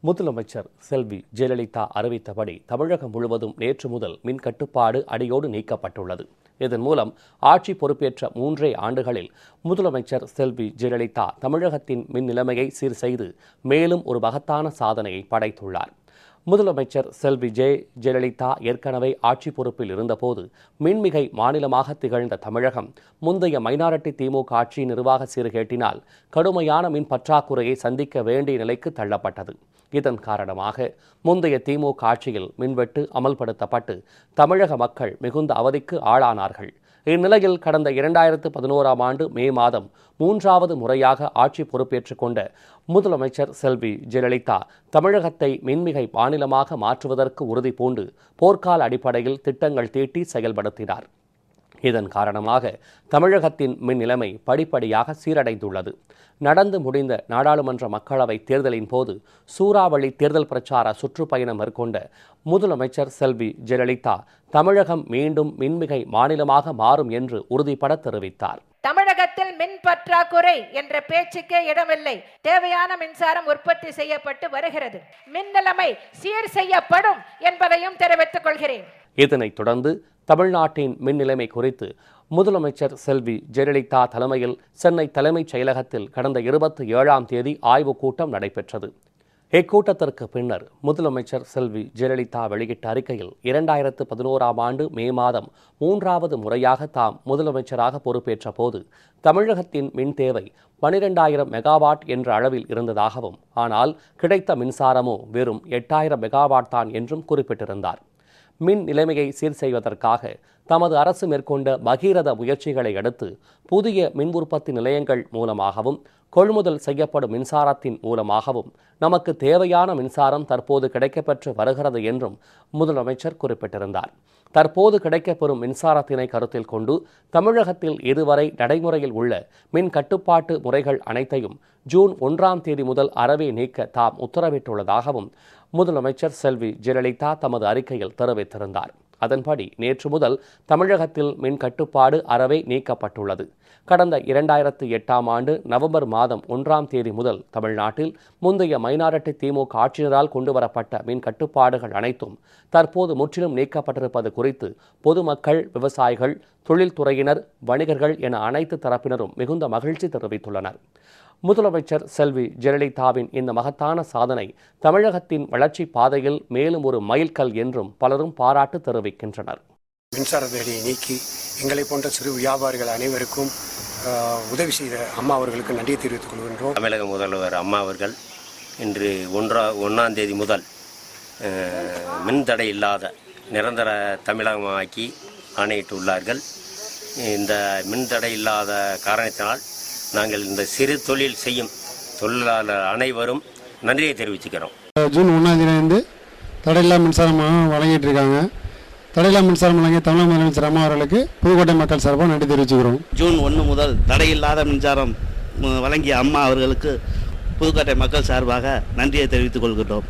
முதலமைச்சர் செல்வி ஜெயலலிதா அறிவித்தபடி தமிழகம் முழுவதும் நேற்று முதல் மின் கட்டுப்பாடு அடியோடு நீக்கப்பட்டுள்ளது. இதன் மூலம் ஆட்சி பொறுப்பேற்ற 3 ஆண்டுகளில் முதலமைச்சர் செல்வி ஜெயலலிதா தமிழகத்தின் மின் நிலைமையை சீர் செய்து மேலும் ஒரு மகத்தான சாதனையை படைத்துள்ளார். முதலமைச்சர் செல்வி ஜெயலலிதா ஏற்கனவே ஆட்சி பொறுப்பில் இருந்தபோது மின்மிகை மாநிலமாக திகழ்ந்த தமிழகம் முந்தைய மைனாரிட்டி திமுக ஆட்சி நிர்வாக சீர்கேட்டினால் கடுமையான மின் பற்றாக்குறையை சந்திக்க வேண்டிய நிலைக்கு தள்ளப்பட்டது. இதன் காரணமாக முந்தைய திமுக ஆட்சியில் மின்வெட்டு அமல்படுத்தப்பட்டு தமிழக மக்கள் மிகுந்த அவதிக்கு ஆளானார்கள். இந்நிலையில் கடந்த 2011ஆம் ஆண்டு மே மாதம் 3வது முறையாக ஆட்சி பொறுப்பேற்றுக் கொண்ட முதலமைச்சர் செல்வி ஜெயலலிதா தமிழகத்தை மின்மிகை மாநிலமாக மாற்றுவதற்கு உறுதி பூண்டு போர்க்கால அடிப்படையில் திட்டங்கள் தீட்டி செயல்படுத்தினார். இதன் காரணமாக தமிழகத்தின் மின் நிலைமை படிப்படியாக சீரடைந்துள்ளது. நடந்து முடிந்த நாடாளுமன்ற மக்களவை தேர்தலின் போது சூறாவளி தேர்தல் பிரச்சார சுற்றுப்பயணம் மேற்கொண்ட முதலமைச்சர் செல்வி ஜெயலலிதா தமிழகம் மீண்டும் மின்மிகை மாநிலமாக மாறும் என்று உறுதிபட தெரிவித்தார். தமிழகத்தில் மின் பற்றாக்குறை என்ற பேச்சுக்கே இடமில்லை. தேவையான மின்சாரம் உற்பத்தி செய்யப்பட்டு வருகிறது. மின் நிலைமை சீர் செய்யப்படும் என்பதையும் தெரிவித்துக் கொள்கிறேன். இதனைத் தொடர்ந்து தமிழ்நாட்டின் மின் நிலைமை குறித்து முதலமைச்சர் செல்வி ஜெயலலிதா தலைமையில் சென்னை தலைமைச் செயலகத்தில் கடந்த 27ஆம் தேதி ஆய்வுக் கூட்டம் நடைபெற்றது. இக்கூட்டத்திற்கு பின்னர் முதலமைச்சர் செல்வி ஜெயலலிதா வெளியிட்ட அறிக்கையில் 2011ஆம் ஆண்டு மே மாதம் 3வது முறையாக தாம் முதலமைச்சராக பொறுப்பேற்ற போது தமிழகத்தின் மின் தேவை 12,000 மெகாவாட் என்ற அளவில் இருந்ததாகவும், ஆனால் கிடைத்த மின்சாரமோ வெறும் 8,000 மெகாவாட் தான் என்றும் குறிப்பிட்டிருந்தார். மின் நிலைமையை சீர் செய்வதற்காக தமது அரசு மேற்கொண்ட பகீரத முயற்சிகளை அடுத்து புதிய மின் உற்பத்தி நிலையங்கள் மூலமாகவும் கொள்முதல் செய்யப்படும் மின்சாரத்தின் மூலமாகவும் நமக்கு தேவையான மின்சாரம் தற்போது கிடைக்கப்பெற்று வருகிறது என்றும் முதலமைச்சர் குறிப்பிட்டிருந்தார். தற்போது கிடைக்கப்பெறும் மின்சாரத்தினை கருத்தில் கொண்டு தமிழகத்தில் இதுவரை நடைமுறையில் உள்ள மின் கட்டுப்பாட்டு முறைகள் அனைத்தையும் ஜூன் 1ஆம் தேதி முதல் அறவே நீக்க தாம் உத்தரவிட்டுள்ளதாகவும் முதலமைச்சர் செல்வி ஜெயலலிதா தமது அறிக்கையில் தெரிவித்திருந்தார். அதன்படி நேற்று முதல் தமிழகத்தில் மின் கட்டுப்பாடு அறவே நீக்கப்பட்டுள்ளது. கடந்த 2008ஆம் ஆண்டு நவம்பர் மாதம் 1ஆம் தேதி முதல் தமிழ்நாட்டில் முந்தைய மைனாரிட்டி திமுக ஆட்சியினரால் கொண்டுவரப்பட்ட மின் கட்டுப்பாடுகள் அனைத்தும் தற்போது முற்றிலும் நீக்கப்பட்டிருப்பது குறித்து பொதுமக்கள், விவசாயிகள், தொழில்துறையினர், வணிகர்கள் என அனைத்து தரப்பினரும் மிகுந்த மகிழ்ச்சி தெரிவித்துள்ளனர். முதலமைச்சர் செல்வி ஜெயலலிதாவின் இந்த மகத்தான சாதனை தமிழகத்தின் வளர்ச்சி பாதையில் மேலும் ஒரு மைல்கல் என்றும் பலரும் பாராட்டு தெரிவிக்கின்றனர். மின்சார தடையை நீக்கி எங்களை போன்ற சிறு வியாபாரிகள் அனைவருக்கும் உதவி செய்த அம்மா அவர்களுக்கு நன்றி தெரிவித்துக் கொள்கின்றோம். தமிழக முதல்வர் அம்மா அவர்கள் இன்று 1ஆம் தேதி முதல் மின்தடை இல்லாத நிரந்தர தமிழகமாக்கி ஆணையிட்டுள்ளார்கள். இந்த மின்தடை இல்லாத காரணத்தினால் நாங்கள் இந்த சிறு தொழில் செய்யும் தொழிலாளர் அனைவரும் நன்றியை தெரிவிச்சுக்கிறோம். ஜூன் 1ஆம் தேதியிலிருந்து தடையில்லா மின்சாரமாக வழங்கிட்டு இருக்காங்க. தடையில்லா மின்சாரம் வழங்கிய தமிழக முதலமைச்சர் அம்மா அவர்களுக்கு புதுக்கோட்டை மக்கள் சார்பாக நன்றி தெரிவிச்சுக்கிறோம். ஜூன் 1 முதல் தடையில்லாத மின்சாரம் வழங்கிய அம்மா அவர்களுக்கு புதுக்கோட்டை மக்கள் சார்பாக நன்றியை தெரிவித்துக் கொள்கிறோம்.